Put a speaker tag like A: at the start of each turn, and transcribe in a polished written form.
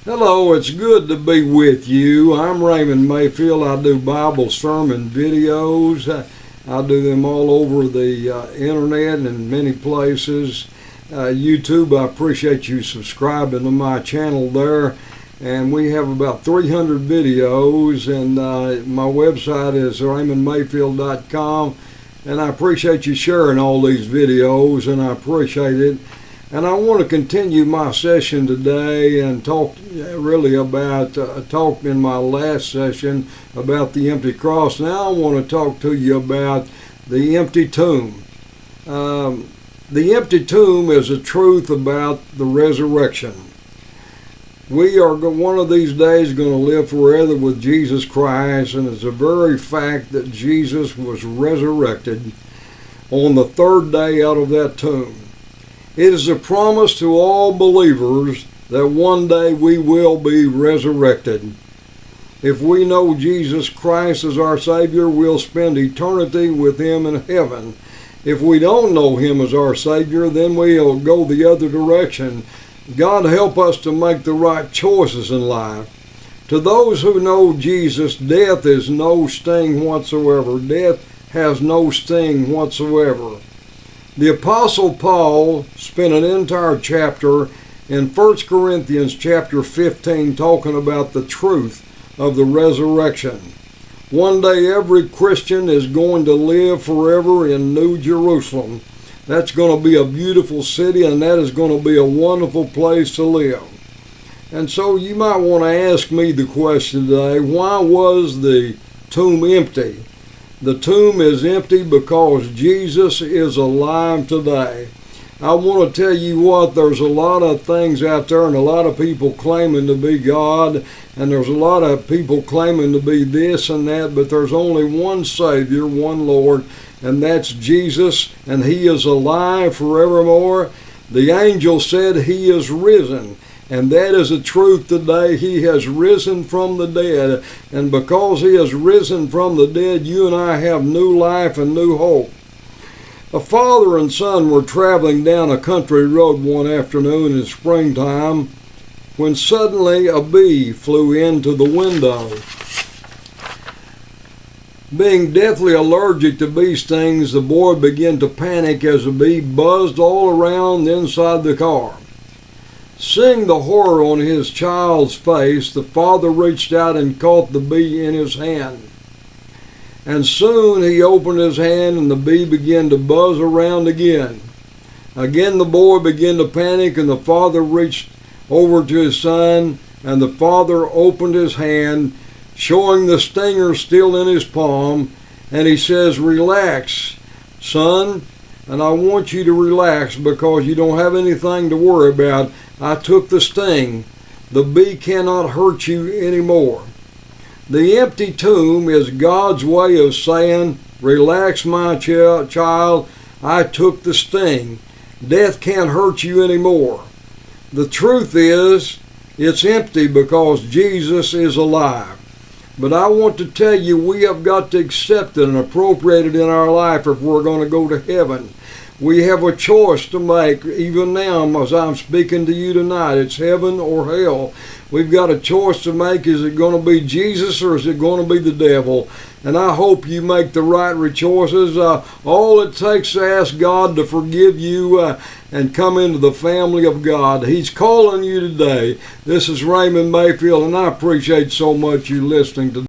A: Hello, it's good to be with you. I'm Raymond Mayfield. I do Bible sermon videos. I do them all over the internet and in many places. YouTube, I appreciate you subscribing to my channel there. And we have about 300 videos, and my website is rmayfield.com. And I appreciate you sharing all these videos, and I appreciate it. And I want to continue my session today and talk really about, talked in my last session about the empty cross. Now I want to talk to you about the empty tomb. The empty tomb is a truth about the resurrection. We are one of these days going to live forever with Jesus Christ, and it's a very fact that Jesus was resurrected on the third day out of that tomb. It is a promise to all believers that one day we will be resurrected. If we know Jesus Christ as our Savior, we'll spend eternity with Him in heaven. If we don't know Him as our Savior, then we'll go the other direction. God help us to make the right choices in life. To those who know Jesus, death is no sting whatsoever. Death has no sting whatsoever. The Apostle Paul spent an entire chapter in 1 Corinthians chapter 15 talking about the truth of the resurrection. One day every Christian is going to live forever in New Jerusalem. That's going to be a beautiful city, and that is going to be a wonderful place to live. And so you might want to ask me the question today, why was the tomb empty? The tomb is empty because Jesus is alive today. I want to tell you what, there's a lot of things out there and a lot of people claiming to be God, and there's a lot of people claiming to be this and that, but there's only one Savior, one Lord, and that's Jesus, and He is alive forevermore. The angel said He is risen. And that is a truth today. He has risen from the dead. And because He has risen from the dead, you and I have new life and new hope. A father and son were traveling down a country road one afternoon in springtime when suddenly a bee flew into the window. Being deathly allergic to bee stings, the boy began to panic as the bee buzzed all around inside the car. Seeing the horror on his child's face, the father reached out and caught the bee in his hand. And soon he opened his hand and the bee began to buzz around again. Again the boy began to panic, and the father reached over to his son, and the father opened his hand, showing the stinger still in his palm, and he says, "Relax, son, and I want you to relax because you don't have anything to worry about. I took the sting. The bee cannot hurt you anymore." The empty tomb is God's way of saying, "Relax, my child. I took the sting. Death can't hurt you anymore." The truth is, it's empty because Jesus is alive. But I want to tell you, we have got to accept it and appropriate it in our life if we're going to go to heaven. We have a choice to make. Even now, as I'm speaking to you tonight, it's heaven or hell. We've got a choice to make. Is it going to be Jesus or is it going to be the devil? And I hope you make the right choices. All it takes to ask God to forgive you and come into the family of God. He's calling you today. This is Raymond Mayfield, and I appreciate so much you listening today.